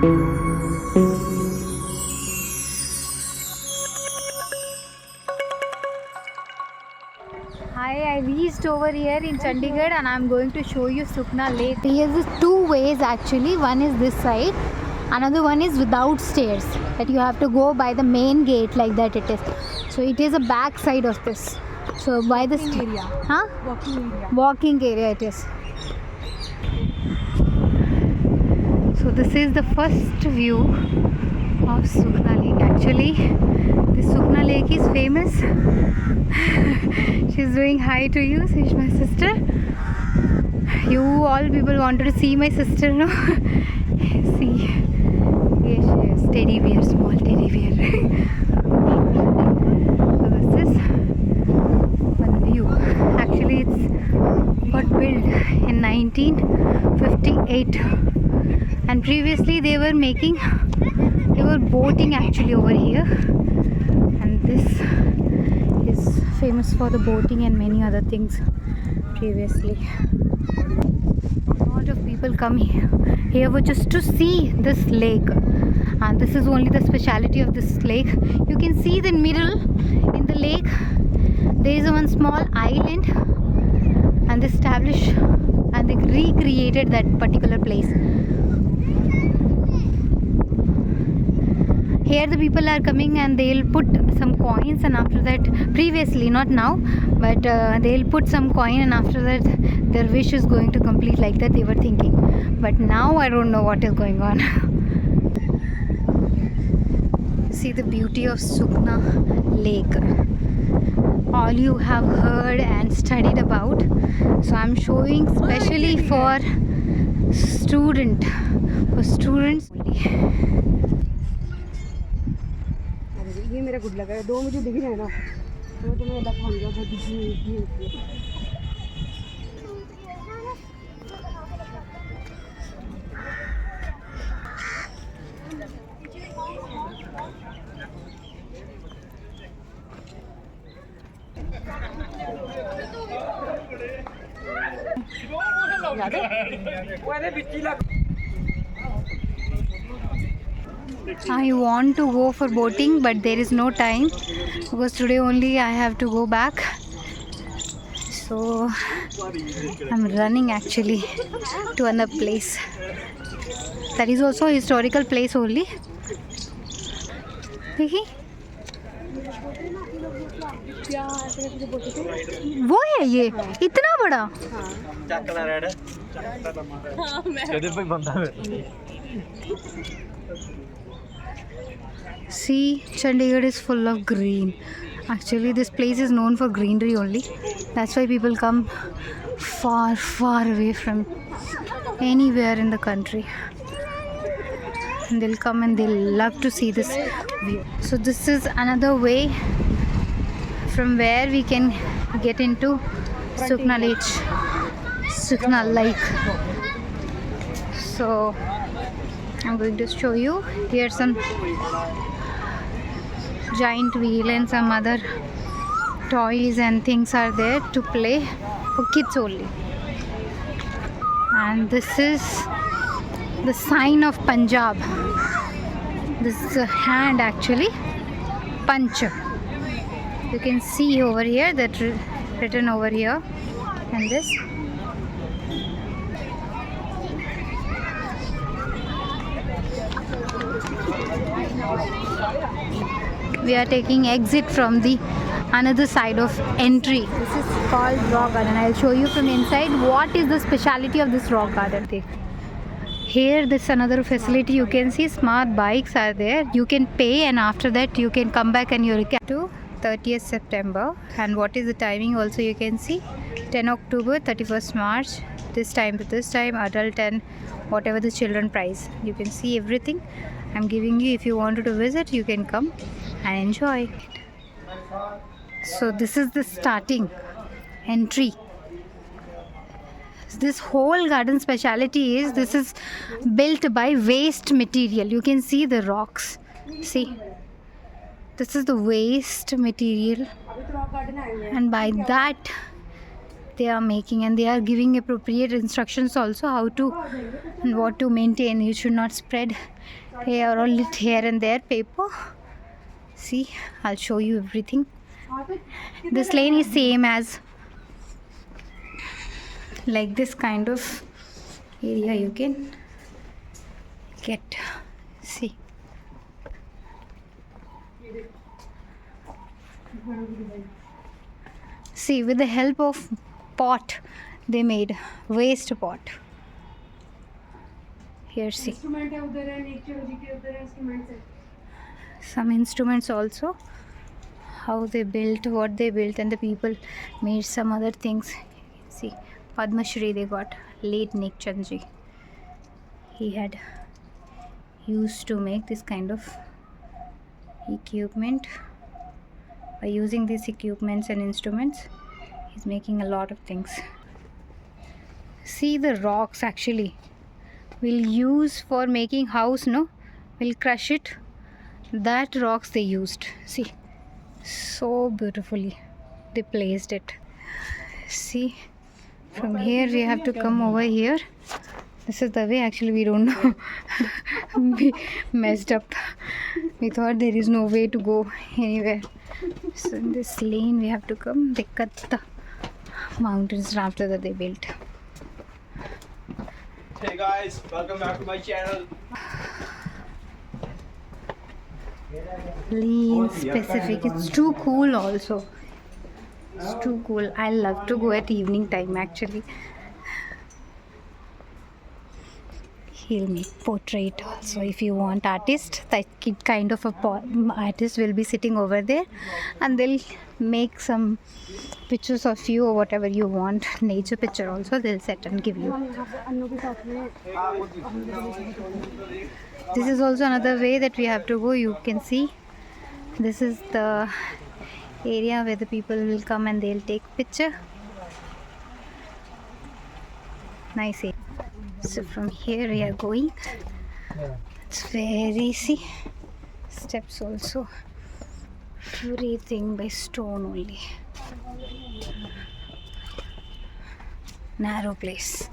Hi, I reached over here in Chandigarh and I'm going to show you Sukna Lake. Here's two ways actually. One is this side, another one is without stairs. That you have to go by the main gate like that it is. So it is a back side of this. So by the area. Huh? Walking area. Walking area it is. So this is the first view of Sukna Lake. Actually, this Sukna Lake is famous. She's doing hi to you. She's my sister. You all people wanted to see my sister, no? See, yes, she is teddy bear, small teddy bear. So this is one view. Actually, it's got built in 1958, and previously they were boating actually over here, and this is famous for the boating and many other things previously. A lot of people come here for just to see this lake, and this is only the speciality of this lake. You can see the middle in the lake there is one small island, and they established and they recreated that particular place. Here the people are coming and they'll put some coins, and after that, previously, not now, but they'll put some coin, and after that their wish is going to complete, like that they were thinking. But now I don't know what is going on. See the beauty of Sukna Lake. All you have heard and studied about. So I'm showing specially for students only. ये मेरा good लगा है, दो मुझे दिख रहे हैं ना, तो मैं अलग हो गया था दिखी नहीं। I want to go for boating, but there is no time because today only I have to go back. So I'm running actually to another place. That is also a historical place only. देखिए वो है ये इतना बड़ा. See, Chandigarh is full of green. Actually, this place is known for greenery only. That's why people come far, far away from anywhere in the country. And they'll come and they'll love to see this view. So this is another way from where we can get into Sukna Lake. So I'm going to show you. Here's some giant wheel and some other toys and things are there to play for kids only. And this is the sign of Punjab. This is a hand actually, Punch. You can see over here that written over here, and this. We are taking exit from the another side of entry. This is called rock garden. I'll show you from inside what is the speciality of this rock garden. Here this another facility. You can see smart bikes are there. You can pay, and after that you can come back and you can to 30th September. And what is the timing also you can see, 10 October, 31st March, this time to this time, adult and whatever the children price. You can see everything I'm giving you. If you wanted to visit, you can come and enjoy. So this is the starting entry. This whole garden speciality is this is built by waste material. You can see the rocks. See, this is the waste material, and by that they are making, and they are giving appropriate instructions also how to and what to maintain. You should not spread hair or lit here and there paper. See, I'll show you everything. This lane is same as like this kind of area you can get. See, see, with the help of pot they made waste pot. Here, see, instrument है उधर है, nature जी के उधर है instruments है. some instruments also, how they built, what they built, and the people made some other things. See, Padma Shri they got, late Nik Chandji. He had used to make this kind of equipment. By using these equipments and instruments, he's making a lot of things. See, the rocks actually we'll use for making house, no? We'll crush it. That rocks they used. See, so beautifully they placed it. See, from here we have to come over here. This is the way. Actually, we don't know. We messed up. We thought there is no way to go anywhere. So in this lane we have to come. They cut the mountains after that they built. Hey guys, welcome back to my channel. Lean specific. It's too cool also. It's too cool. I love to go at evening time actually. He'll make portrait also. If you want artist, that kind of a artist will be sitting over there, and they'll make some pictures of you or whatever you want. Nature picture also they'll set and give you. अन्नों के साथ में This is also another way that we have to go. You can see this is the area where the people will come and they'll take picture. Nice area. So from here we are going. It's very easy. Steps also. Everything by stone only. Narrow place.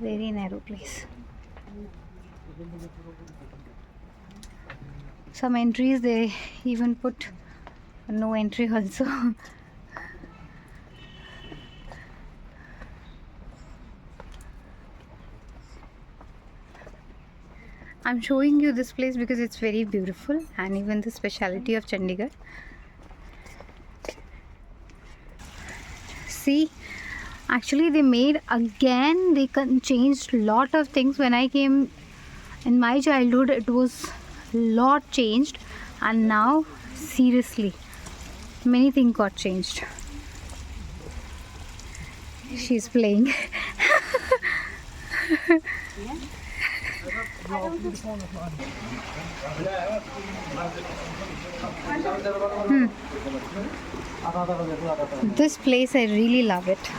Very narrow place. Some entries they even put no entry also. I'm showing you this place because it's very beautiful, and even the speciality of Chandigarh. See, actually they made again, they changed lot of things. When I came in my childhood it was lot changed, and now seriously many things got changed. She's playing. This place I really love it.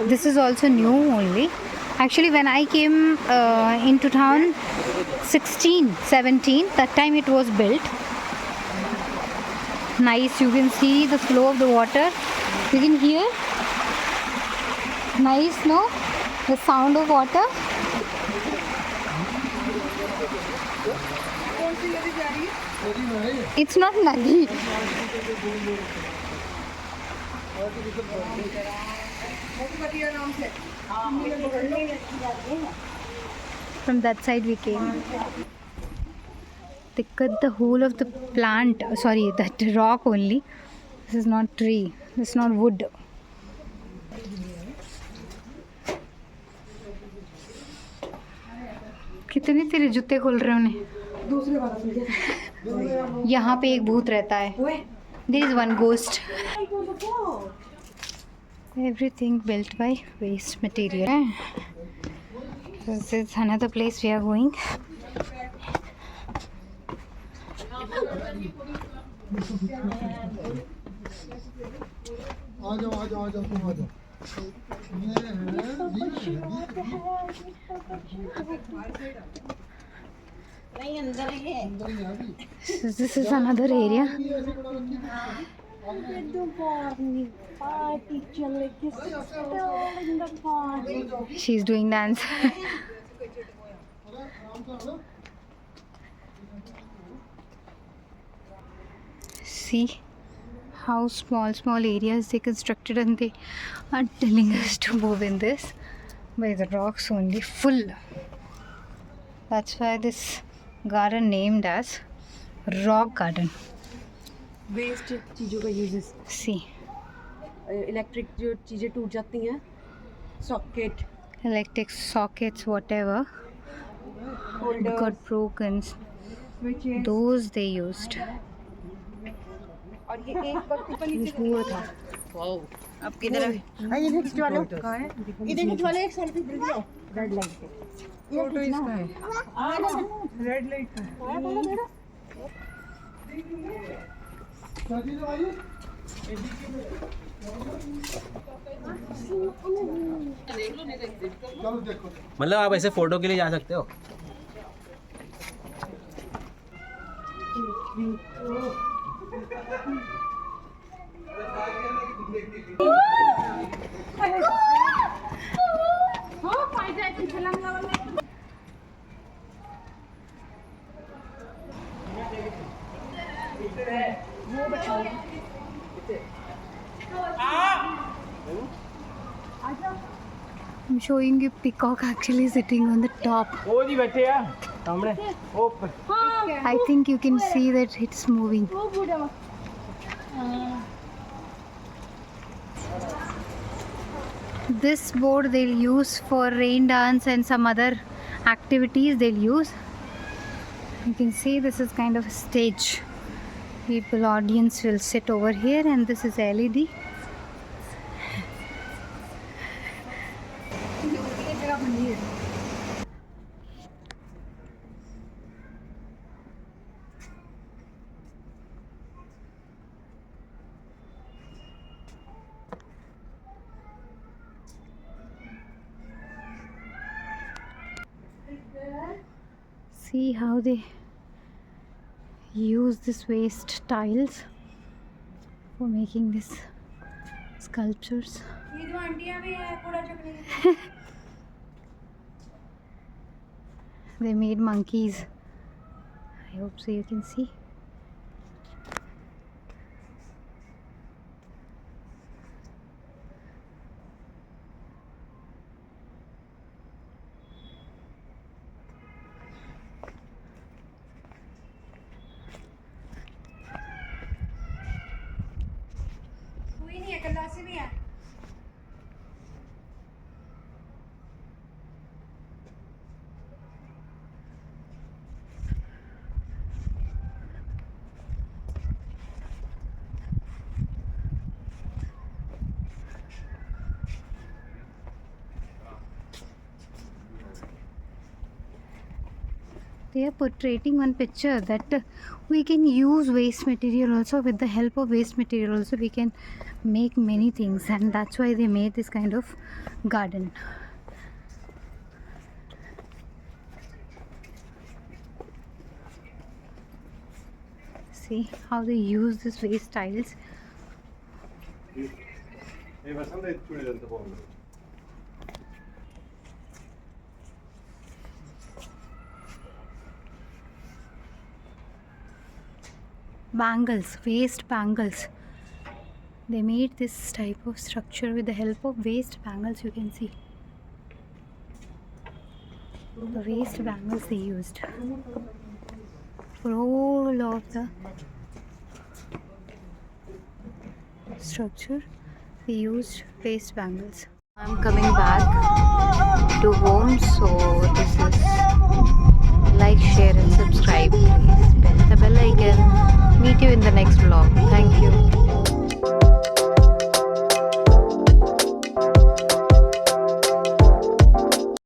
This is also new only. Actually, when I came in 2016-17, that time it was built. Nice, you can see the flow of the water. You can hear. Nice, no? The sound of water. It's not Nadi. From that side we came. They cut the whole of the plant, sorry, that rock only. This is not tree, this is not wood. कितने तेरे जूते खोल रहे उन्हें? दूसरे वाला सुन यहाँ पे एक भूत रहता है. There is one ghost. Everything built by waste material. This is another place we are going. So this is another area. She's doing dance. See how small areas they constructed, and they are telling us to move in this by the rocks only full. That's why this garden named as Rock Garden. Waste चीज़ों का uses, See, electric जो चीज़ें टूट जाती हैं, socket, electric sockets, whatever got broken, switches, those they used. और ये एक वक्त पर नीचे हुआ था। वाओ, अब किधर है? ये नेक्स्ट वाला कहाँ है? इधर नेक्स्ट वाला एक सेल्फी जल्दी आओ। रेड लाइट पे फोटो इसका है। रेड लाइट का मतलब आप ऐसे फोटो के लिए जा सकते हो। I'm showing you peacock actually sitting on the top. वो जी बैठे हैं सामने ऊपर। I think you can see that it's moving. This board they'll use for rain dance and some other activities they'll use. You can see this is kind of a stage. People, audience will sit over here, and this is LED. See how they use this waste tiles for making these sculptures. They made monkeys. I hope so you can see. They are portraying one picture that we can use waste material also. With the help of waste material also we can make many things, and that's why they made this kind of garden. See how they use this waste tiles. Bangles, waste bangles. They made this type of structure with the help of waste bangles. You can see the waste bangles they used for all of the structure. They used waste bangles. I'm coming back to home, so this is like, share and subscribe. Please press the bell icon. Meet you in the next vlog. Thank